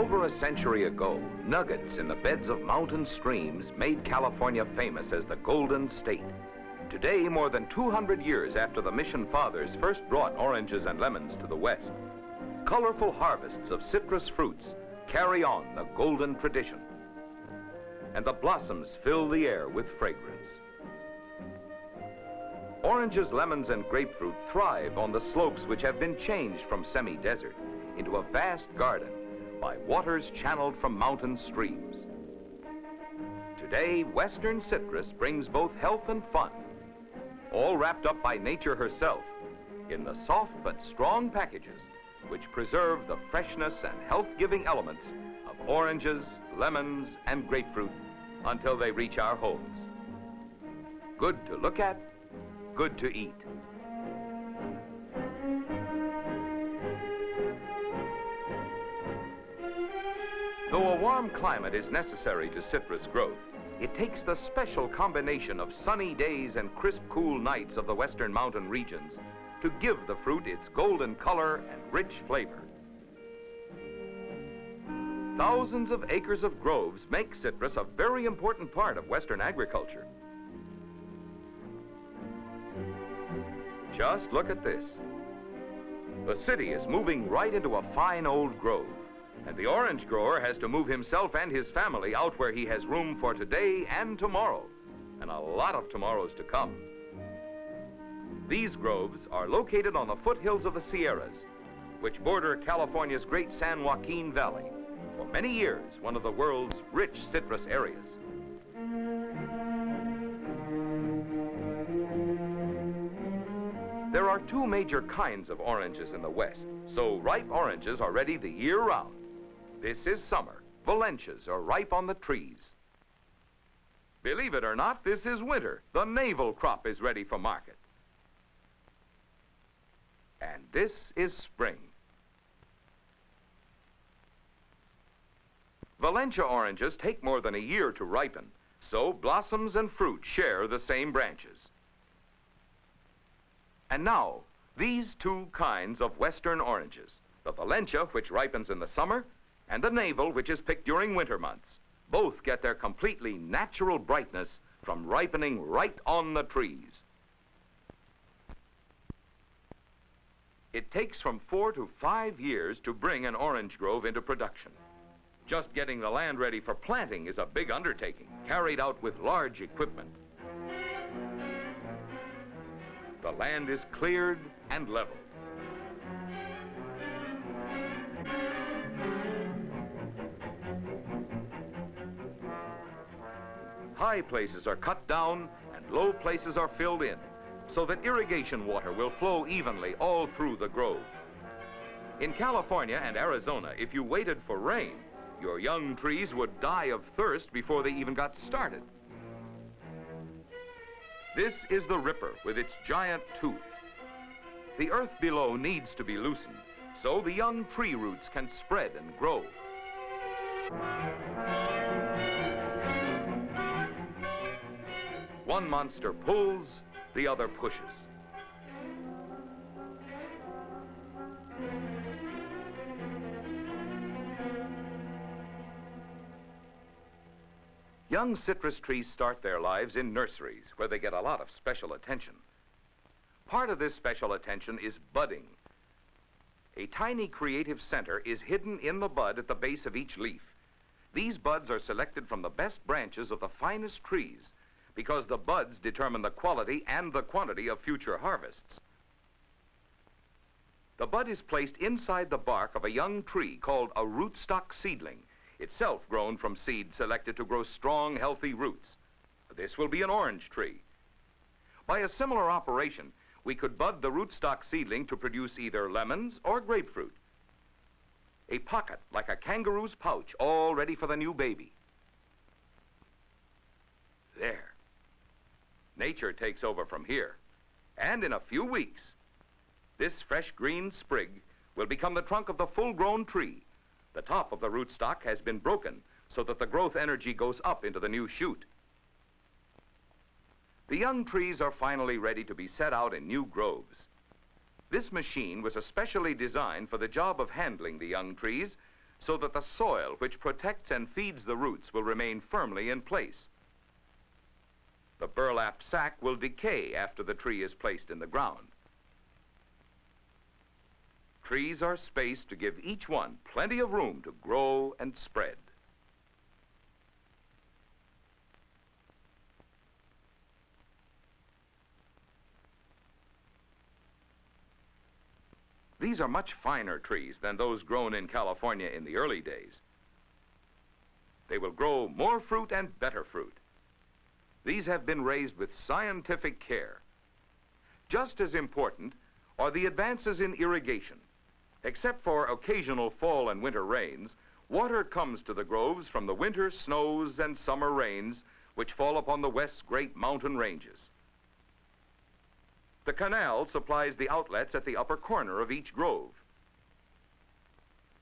Over a century ago, nuggets in the beds of mountain streams made California famous as the Golden State. Today, more than 200 years after the Mission Fathers first brought oranges and lemons to the West, colorful harvests of citrus fruits carry on the golden tradition. And the blossoms fill the air with fragrance. Oranges, lemons, and grapefruit thrive on the slopes which have been changed from semi-desert into a vast garden by waters channeled from mountain streams. Today, Western citrus brings both health and fun, all wrapped up by nature herself in the soft but strong packages which preserve the freshness and health-giving elements of oranges, lemons, and grapefruit until they reach our homes. Good to look at, good to eat. Though a warm climate is necessary to citrus growth, it takes the special combination of sunny days and crisp, cool nights of the western mountain regions to give the fruit its golden color and rich flavor. Thousands of acres of groves make citrus a very important part of western agriculture. Just look at this. The city is moving right into a fine old grove, and the orange grower has to move himself and his family out where he has room for today and tomorrow, and a lot of tomorrows to come. These groves are located on the foothills of the Sierras, which border California's great San Joaquin Valley, for many years one of the world's rich citrus areas. There are two major kinds of oranges in the West, so ripe oranges are ready the year round. This is summer. Valencias are ripe on the trees. Believe it or not, this is winter. The navel crop is ready for market. And this is spring. Valencia oranges take more than a year to ripen, so blossoms and fruit share the same branches. And now, these two kinds of western oranges, the Valencia, which ripens in the summer, and the navel, which is picked during winter months, both get their completely natural brightness from ripening right on the trees. It takes from 4 to 5 years to bring an orange grove into production. Just getting the land ready for planting is a big undertaking, carried out with large equipment. The land is cleared and leveled. High places are cut down and low places are filled in, so that irrigation water will flow evenly all through the grove. In California and Arizona, if you waited for rain, your young trees would die of thirst before they even got started. This is the ripper with its giant tooth. The earth below needs to be loosened, so the young tree roots can spread and grow. One monster pulls, the other pushes. Young citrus trees start their lives in nurseries, where they get a lot of special attention. Part of this special attention is budding. A tiny creative center is hidden in the bud at the base of each leaf. These buds are selected from the best branches of the finest trees, because the buds determine the quality and the quantity of future harvests. The bud is placed inside the bark of a young tree called a rootstock seedling, itself grown from seed selected to grow strong, healthy roots. This will be an orange tree. By a similar operation, we could bud the rootstock seedling to produce either lemons or grapefruit. A pocket like a kangaroo's pouch, all ready for the new baby. There. Nature takes over from here, and in a few weeks, this fresh green sprig will become the trunk of the full-grown tree. The top of the rootstock has been broken so that the growth energy goes up into the new shoot. The young trees are finally ready to be set out in new groves. This machine was especially designed for the job of handling the young trees, so that the soil which protects and feeds the roots will remain firmly in place. The burlap sack will decay after the tree is placed in the ground. Trees are spaced to give each one plenty of room to grow and spread. These are much finer trees than those grown in California in the early days. They will grow more fruit and better fruit. These have been raised with scientific care. Just as important are the advances in irrigation. Except for occasional fall and winter rains, water comes to the groves from the winter snows and summer rains which fall upon the West's great mountain ranges. The canal supplies the outlets at the upper corner of each grove.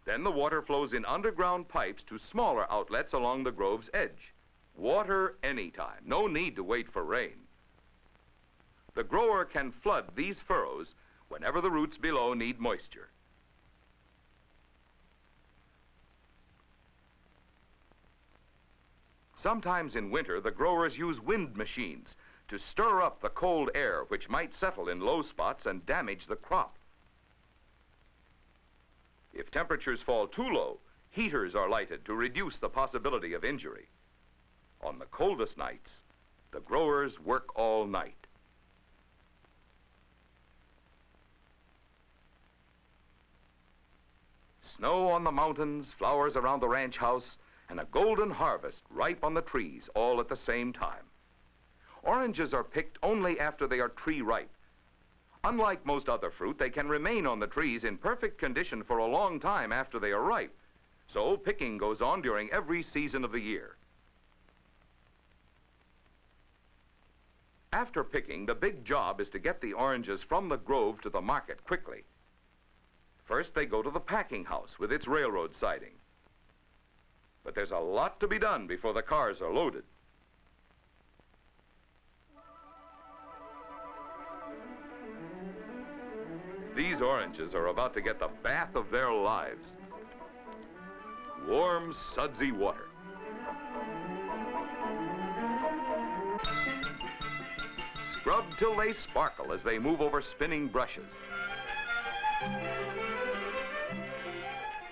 Then the water flows in underground pipes to smaller outlets along the grove's edge. Water anytime, no need to wait for rain. The grower can flood these furrows whenever the roots below need moisture. Sometimes in winter, the growers use wind machines to stir up the cold air which might settle in low spots and damage the crop. If temperatures fall too low, heaters are lighted to reduce the possibility of injury. On the coldest nights, the growers work all night. Snow on the mountains, flowers around the ranch house, and a golden harvest ripe on the trees all at the same time. Oranges are picked only after they are tree ripe. Unlike most other fruit, they can remain on the trees in perfect condition for a long time after they are ripe. So picking goes on during every season of the year. After picking, the big job is to get the oranges from the grove to the market quickly. First, they go to the packing house with its railroad siding. But there's a lot to be done before the cars are loaded. These oranges are about to get the bath of their lives. Warm, sudsy water. Scrub till they sparkle as they move over spinning brushes.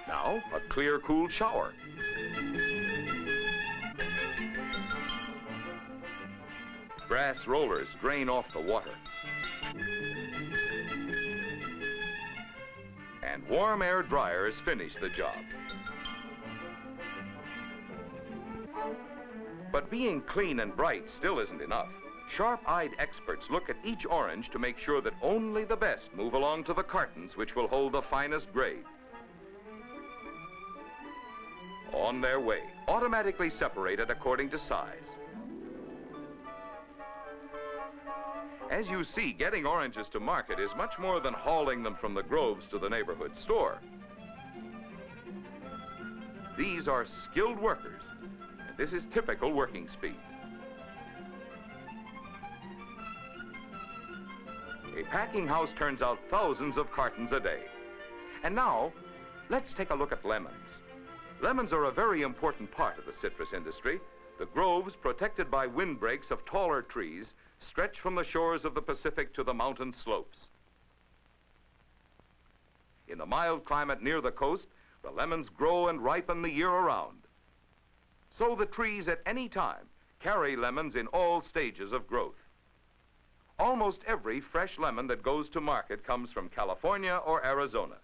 Now, a clear, cool shower. Brass rollers drain off the water. And warm air dryers finish the job. But being clean and bright still isn't enough. Sharp-eyed experts look at each orange to make sure that only the best move along to the cartons which will hold the finest grade. On their way, automatically separated according to size. As you see, getting oranges to market is much more than hauling them from the groves to the neighborhood store. These are skilled workers, and this is typical working speed. A packing house turns out thousands of cartons a day. And now, let's take a look at lemons. Lemons are a very important part of the citrus industry. The groves, protected by windbreaks of taller trees, stretch from the shores of the Pacific to the mountain slopes. In the mild climate near the coast, the lemons grow and ripen the year around. So the trees at any time carry lemons in all stages of growth. Almost every fresh lemon that goes to market comes from California or Arizona.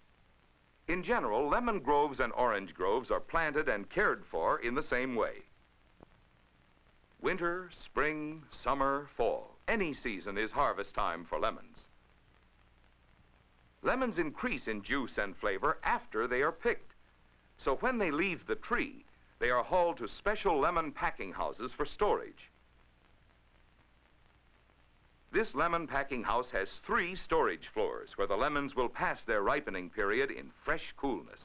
In general, lemon groves and orange groves are planted and cared for in the same way. Winter, spring, summer, fall, any season is harvest time for lemons. Lemons increase in juice and flavor after they are picked. So when they leave the tree, they are hauled to special lemon packing houses for storage. This lemon packing house has 3 storage floors where the lemons will pass their ripening period in fresh coolness.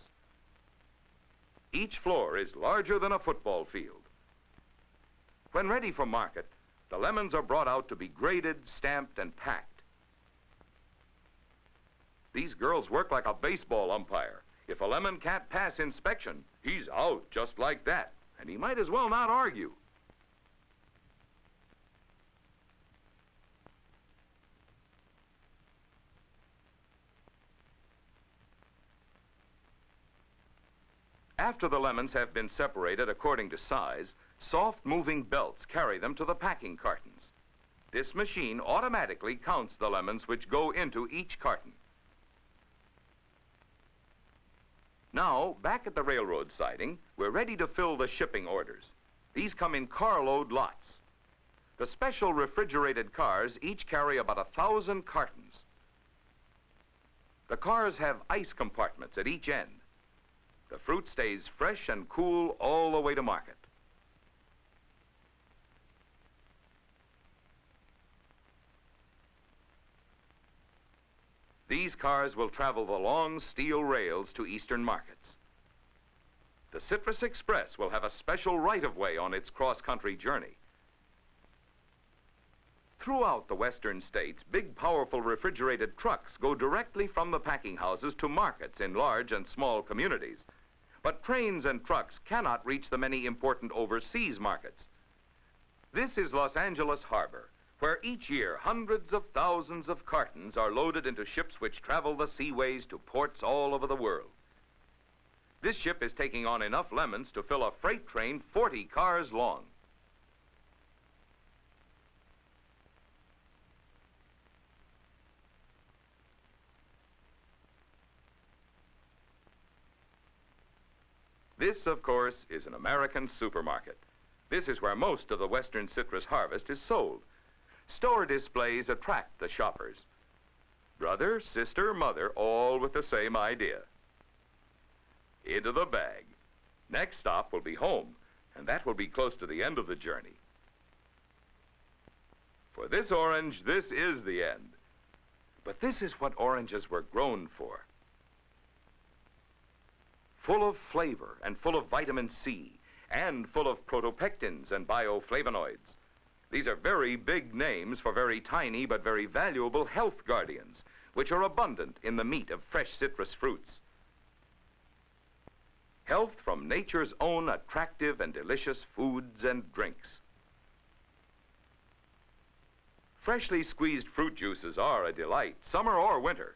Each floor is larger than a football field. When ready for market, the lemons are brought out to be graded, stamped, and packed. These girls work like a baseball umpire. If a lemon can't pass inspection, he's out just like that, and he might as well not argue. After the lemons have been separated according to size, soft-moving belts carry them to the packing cartons. This machine automatically counts the lemons which go into each carton. Now, back at the railroad siding, we're ready to fill the shipping orders. These come in carload lots. The special refrigerated cars each carry about 1,000 cartons. The cars have ice compartments at each end. The fruit stays fresh and cool all the way to market. These cars will travel the long steel rails to eastern markets. The Citrus Express will have a special right-of-way on its cross-country journey. Throughout the western states, big, powerful refrigerated trucks go directly from the packing houses to markets in large and small communities. But trains and trucks cannot reach the many important overseas markets. This is Los Angeles Harbor, where each year hundreds of thousands of cartons are loaded into ships which travel the seaways to ports all over the world. This ship is taking on enough lemons to fill a freight train 40 cars long. This, of course, is an American supermarket. This is where most of the western citrus harvest is sold. Store displays attract the shoppers. Brother, sister, mother, all with the same idea. Into the bag. Next stop will be home, and that will be close to the end of the journey. For this orange, this is the end. But this is what oranges were grown for. Full of flavor and full of vitamin C, and full of protopectins and bioflavonoids. These are very big names for very tiny but very valuable health guardians, which are abundant in the meat of fresh citrus fruits. Health from nature's own attractive and delicious foods and drinks. Freshly squeezed fruit juices are a delight, summer or winter.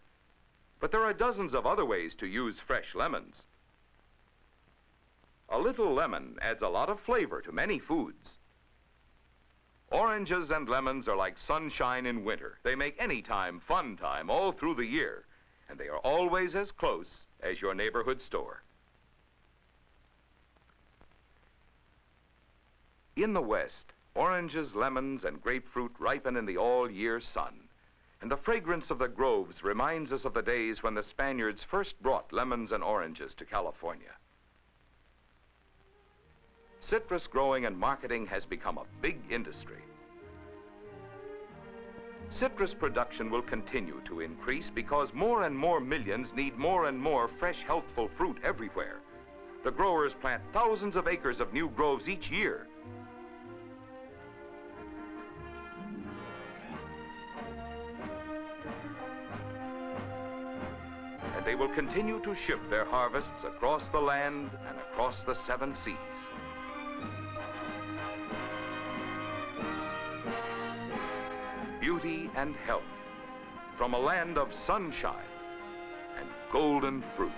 But there are dozens of other ways to use fresh lemons. A little lemon adds a lot of flavor to many foods. Oranges and lemons are like sunshine in winter. They make any time fun time all through the year, and they are always as close as your neighborhood store. In the West, oranges, lemons, and grapefruit ripen in the all-year sun, and the fragrance of the groves reminds us of the days when the Spaniards first brought lemons and oranges to California. Citrus growing and marketing has become a big industry. Citrus production will continue to increase because more and more millions need more and more fresh, healthful fruit everywhere. The growers plant thousands of acres of new groves each year. And they will continue to ship their harvests across the land and across the 7 seas. Beauty and health from a land of sunshine and golden fruit.